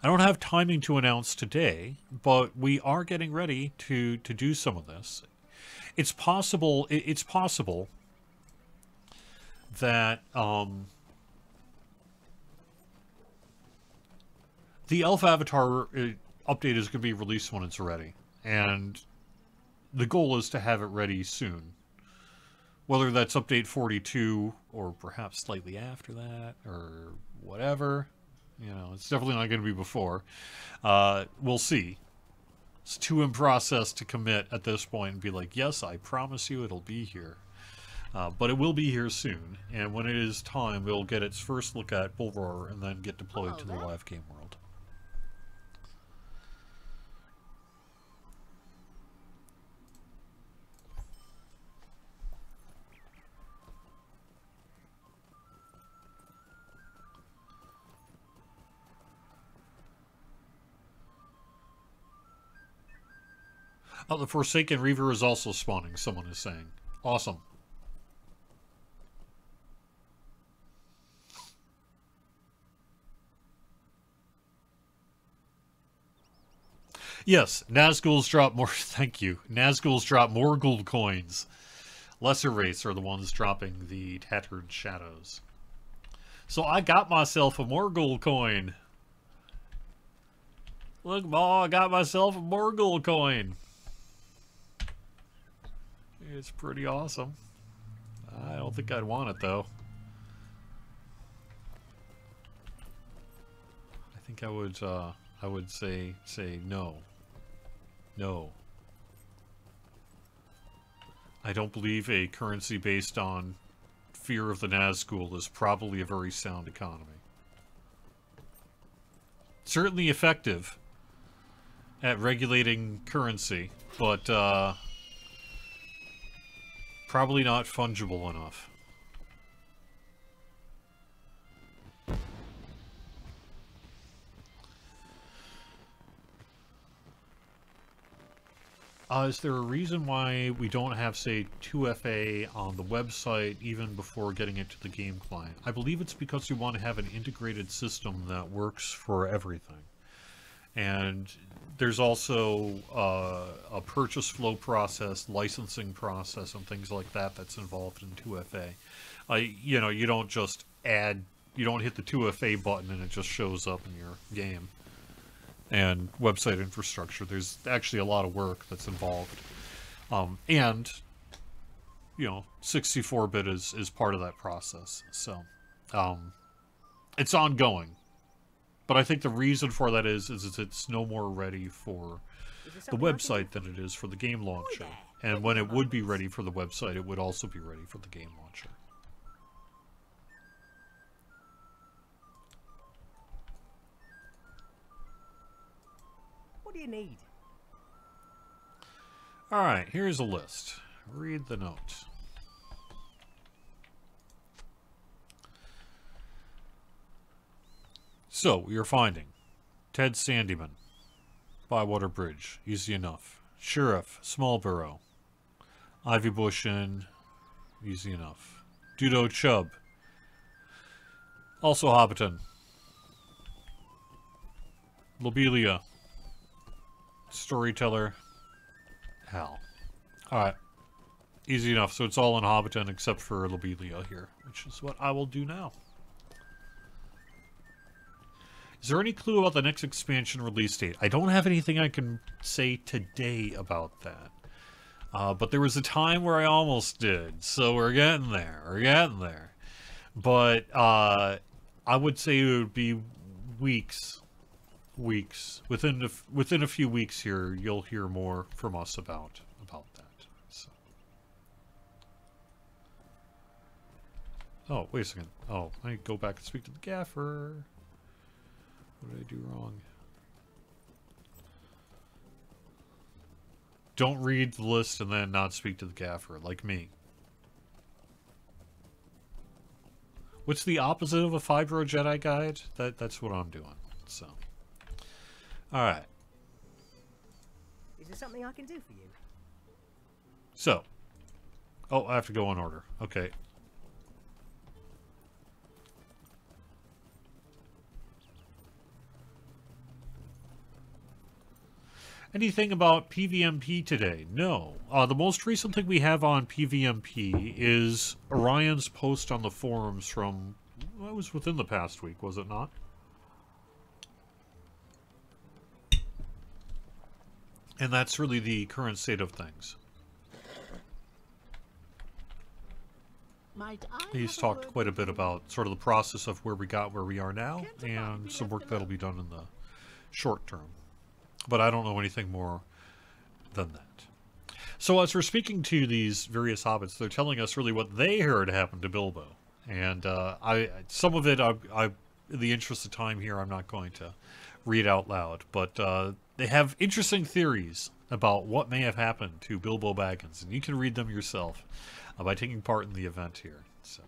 I don't have timing to announce today, but we are getting ready to do some of this. It's possible that the elf avatar update is going to be released when it's ready, and the goal is to have it ready soon. Whether that's update 42 or perhaps slightly after that or whatever, you know, it's definitely not going to be before. We'll see. It's too in process to commit at this point and be like, yes, I promise you it'll be here. But it will be here soon, and when it is time, we'll get its first look at Bull Roar and then get deployed to the live game world. Oh, the Forsaken Reaver is also spawning, someone is saying. Awesome. Yes, Nazgul's drop more... Thank you. Nazgul's drop more gold coins. Lesser race are the ones dropping the Tattered Shadows. So I got myself a more gold coin. Look, Ma, I got myself a more gold coin. It's pretty awesome. I don't think I'd want it, though. I think I would say no. No. I don't believe a currency based on fear of the Nazgul is probably a very sound economy. Certainly effective at regulating currency, but probably not fungible enough. Is there a reason why we don't have, say, 2FA on the website even before getting it to the game client? I believe it's because we want to have an integrated system that works for everything. And there's also a purchase flow process, licensing process, and things like that that's involved in 2FA. You know, you don't just add, you don't hit the 2FA button and it just shows up in your game. And website infrastructure, there's actually a lot of work that's involved. And, you know, 64-bit is part of that process. So, it's ongoing. But I think the reason for that is it's no more ready for the website than it is for the game launcher. And when it would be ready for the website, it would also be ready for the game launcher. What do you need? Alright, here's a list. Read the note. So, you're finding Ted Sandyman, Bywater Bridge, easy enough. Sheriff, Smallborough. Ivy Bush Inn, easy enough. Dudo Chubb, also Hobbiton. Lobelia, Storyteller, Hal. Alright. Easy enough. So it's all in Hobbiton except for Lobelia here, which is what I will do now. Is there any clue about the next expansion release date? I don't have anything I can say today about that. But there was a time where I almost did, so we're getting there. We're getting there. But I would say it would be weeks. Within a few weeks here, you'll hear more from us about that. So. Oh, wait a second. Oh, I go back and speak to the gaffer. What did I do wrong? Don't read the list and then not speak to the gaffer, like me. What's the opposite of a 5-row Jedi guide? That's what I'm doing. So, all right. Is there something I can do for you? So, oh, I have to go in order. Okay. Anything about PVMP today? No. The most recent thing we have on PVMP is Orion's post on the forums from, well, it was within the past week, was it not? And that's really the current state of things. He's talked quite a bit about sort of the process of where we are now, and some work that'll be done in the short term. But I don't know anything more than that. So as we're speaking to these various hobbits, they're telling us really what they heard happened to Bilbo. And some of it, in the interest of time here, I'm not going to read out loud. But they have interesting theories about what may have happened to Bilbo Baggins. And you can read them yourself by taking part in the event here. So.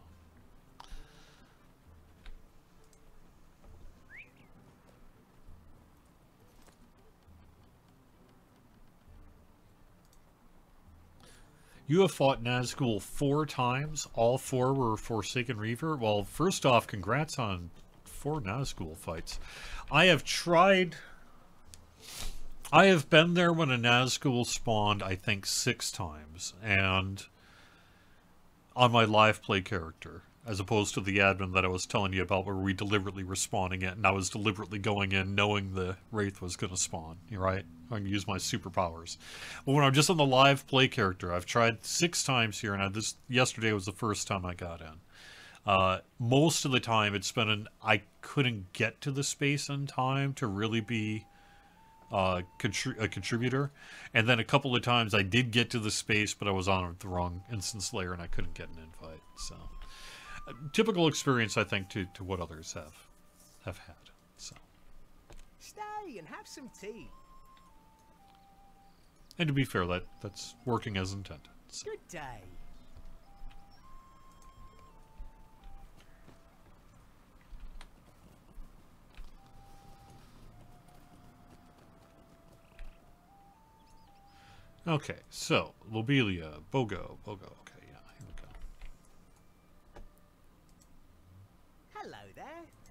You have fought Nazgul 4 times. All 4 were Forsaken Reaver. Well, first off, congrats on 4 Nazgul fights. I have been there when a Nazgul spawned, I think, 6 times. And on my live play character, as opposed to the admin that I was telling you about where we deliberately were spawning it, and I was deliberately going in knowing the Wraith was going to spawn, right? I'm going to use my superpowers. But when I'm just on the live play character, I've tried 6 times here, and yesterday was the first time I got in. Most of the time, it's been I couldn't get to the space in time to really be a contributor. And then a couple of times I did get to the space, but I was on the wrong instance layer, and I couldn't get an invite. So, typical experience, I think, to what others have had. So. Stay and have some tea. And to be fair, that's working as intended. So. Good day. Okay, so Lobelia, Bogo. Okay, yeah, here we go. Hello there.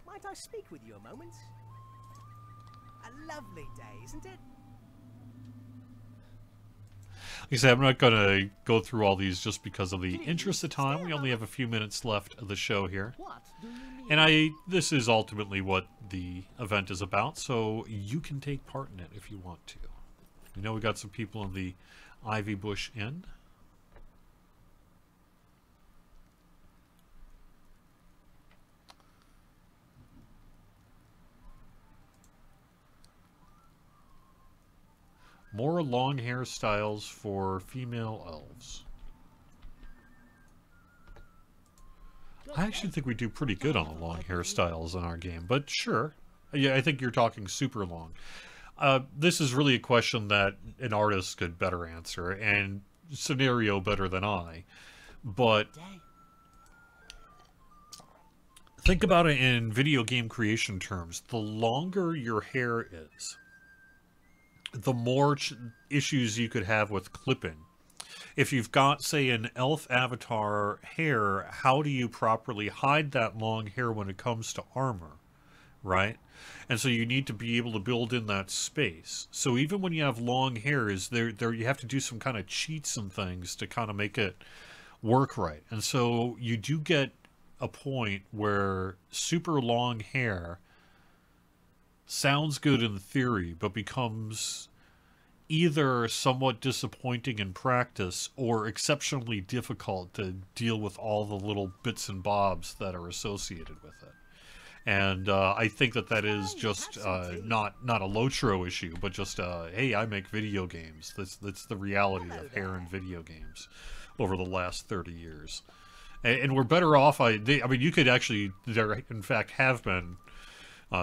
Might I speak with you a moment? A lovely day, isn't it? Like I said, I'm not going to go through all these just because of the interest of time. We only have a few minutes left of the show here. What do you mean? And this is ultimately what the event is about, so you can take part in it if you want to. We know we got some people in the Ivy Bush Inn. More long hairstyles for female elves. I actually think we do pretty good on the long hairstyles in our game, but sure. Yeah, I think you're talking super long. This is really a question that an artist could better answer, and scenario better than I. But think about it in video game creation terms. The longer your hair is, the more issues you could have with clipping. If you've got, say, an elf avatar hair, how do you properly hide that long hair when it comes to armor, right? And so you need to be able to build in that space. So even when you have long hair, you have to do some kind of cheats and things to kind of make it work right. And so you do get a point where super long hair sounds good in theory, but becomes either somewhat disappointing in practice or exceptionally difficult to deal with all the little bits and bobs that are associated with it. And I think that is just not a LOTRO issue, but just hey, I make video games. That's the reality of hair in video games over the last 30 years. And we're better off. I mean, you could actually, there in fact have been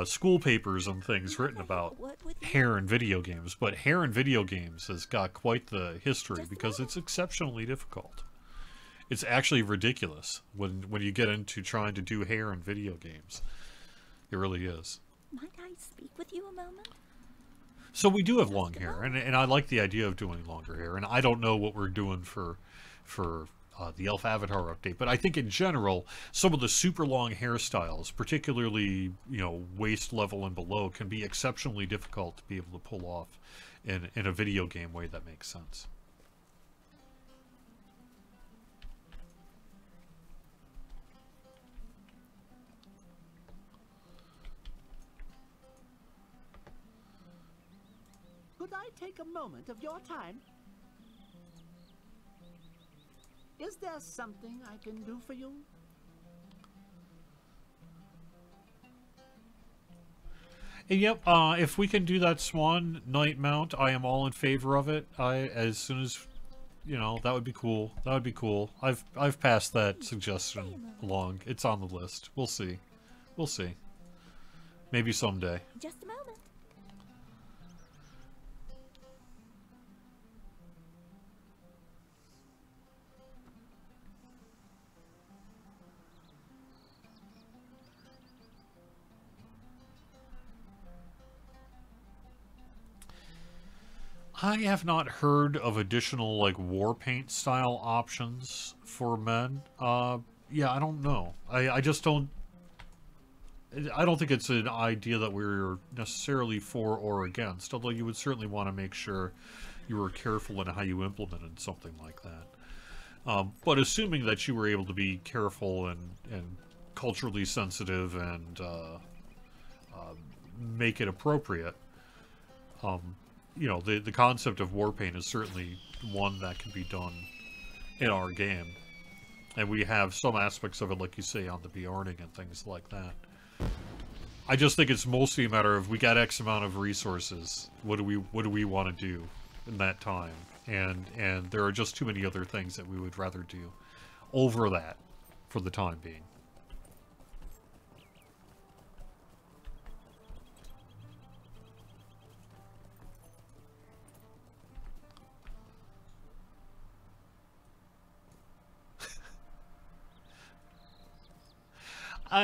school papers and things written about hair in video games, but hair in video games has got quite the history because it's exceptionally difficult. It's actually ridiculous when you get into trying to do hair in video games. It really is. Might I speak with you a moment? So we do have long hair, and I like the idea of doing longer hair, and I don't know what we're doing for the Elf Avatar update, but I think in general, some of the super long hairstyles, particularly, you know, waist level and below, can be exceptionally difficult to be able to pull off in a video game way that makes sense. Could I take a moment of your time? Is there something I can do for you? And yep, if we can do that Swan Night mount, I am all in favor of it. As soon as, you know, that would be cool. That would be cool. I've passed that suggestion along. It's on the list. We'll see. We'll see. Maybe someday. Just a moment. I have not heard of additional, like, war paint style options for men. Yeah, I don't know. I just don't... I don't think it's an idea that we're necessarily for or against, although you would certainly want to make sure you were careful in how you implemented something like that. But assuming that you were able to be careful and culturally sensitive and make it appropriate, you know, the concept of war paint is certainly one that can be done in our game. And we have some aspects of it, like you say, on the Bjorning and things like that. I just think it's mostly a matter of, we got X amount of resources. What do we want to do in that time? And there are just too many other things that we would rather do over that for the time being.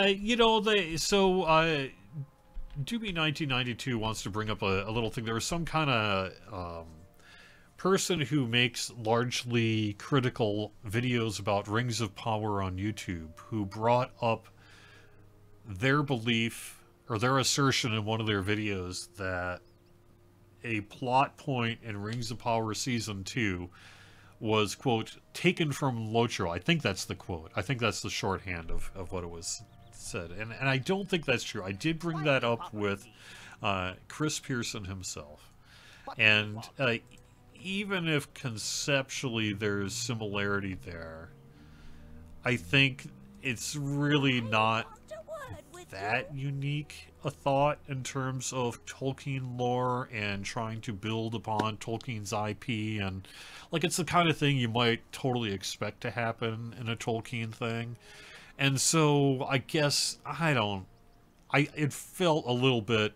You know, Doobie 1992 wants to bring up a little thing. There was some kind of person who makes largely critical videos about Rings of Power on YouTube who brought up their belief or their assertion in one of their videos that a plot point in Rings of Power Season 2 was, quote, taken from LOTRO. I think that's the quote. I think that's the shorthand of what it was said. And I don't think that's true. I did bring that up with Chris Pearson himself. And even if conceptually there's similarity there, I think it's really not that unique a thought in terms of Tolkien lore and trying to build upon Tolkien's IP, and like it's the kind of thing you might totally expect to happen in a Tolkien thing. And so I guess it felt a little bit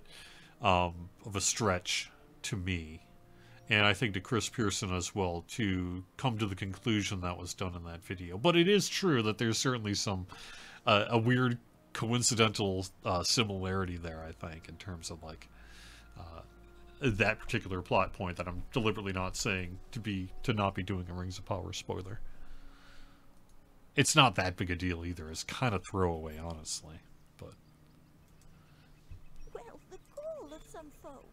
of a stretch to me, and I think to Chris Pearson as well, to come to the conclusion that was done in that video. But it is true that there's certainly some a weird coincidental similarity there, I think, in terms of like that particular plot point that I'm deliberately not saying to not be doing a Rings of Power spoiler. It's not that big a deal either. It's kind of throwaway, honestly. But Well, the call of some folk.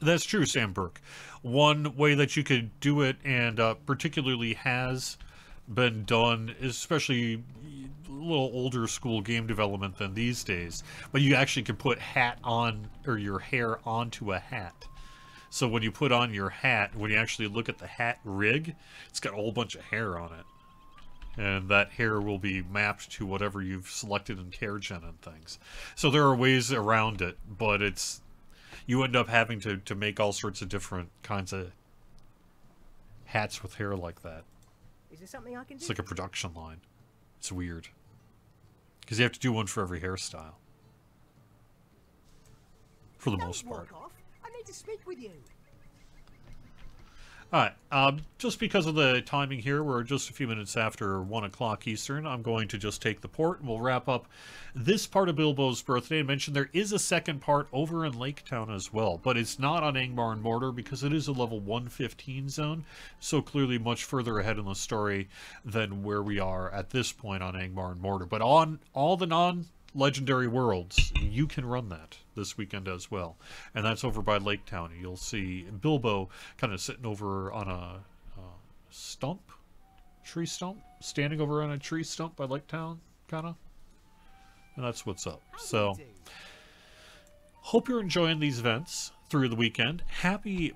that's true, Sam Burke. One way that you could do it, and particularly has been done, especially a little older school game development than these days. But you actually can put hat on, or your hair onto a hat. So when you put on your hat, when you actually look at the hat rig, it's got a whole bunch of hair on it. And that hair will be mapped to whatever you've selected in CareGen and things. So there are ways around it, but it's... You end up having to make all sorts of different kinds of hats with hair like that. Is there something I can do? It's like a production line. It's weird. Because you have to do one for every hairstyle. For the most part. Walk off. I need to speak with you. Alright, just because of the timing here, we're just a few minutes after 1 o'clock Eastern, I'm going to just take the port, and we'll wrap up this part of Bilbo's birthday. I mentioned there is a second part over in Lake Town as well, but it's not on Angmar and Mordor because it is a level 115 zone, so clearly much further ahead in the story than where we are at this point on Angmar and Mordor. But on all the non-legendary worlds, you can run that this weekend as well, and that's over by Lake Town. You'll see Bilbo kind of sitting over on a tree stump, standing over on a tree stump by Lake Town, kind of, and that's what's up. So, hope you're enjoying these events through the weekend. Happy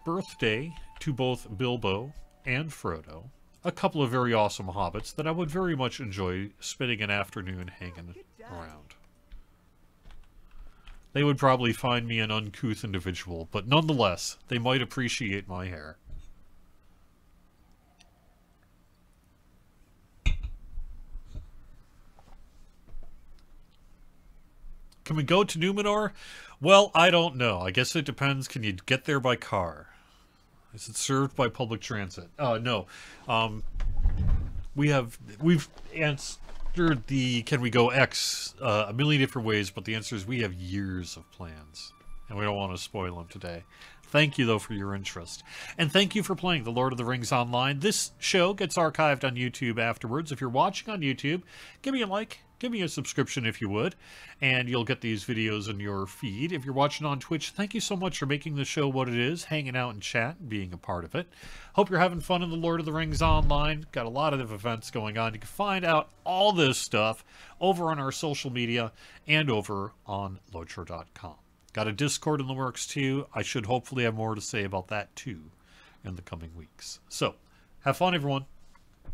birthday to both Bilbo and Frodo, a couple of very awesome hobbits that I would very much enjoy spending an afternoon hanging around. They would probably find me an uncouth individual, but nonetheless, they might appreciate my hair. Can we go to Numenor? Well, I don't know. I guess it depends. Can you get there by car? Is it served by public transit? No. We've answered the can we go X a million different ways, but the answer is we have years of plans, and we don't want to spoil them today. Thank you, though, for your interest. And thank you for playing The Lord of the Rings Online. This show gets archived on YouTube afterwards. If you're watching on YouTube, give me a like, give me a subscription if you would, and you'll get these videos in your feed. If you're watching on Twitch, thank you so much for making the show what it is, hanging out in chat and being a part of it. Hope you're having fun in The Lord of the Rings Online. Got a lot of events going on. You can find out all this stuff over on our social media and over on LOTRO.com. Got a Discord in the works, too. I should hopefully have more to say about that, too, in the coming weeks. So, have fun, everyone.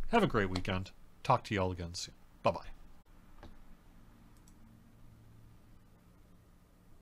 Have a great weekend. Talk to you all again soon. Bye-bye.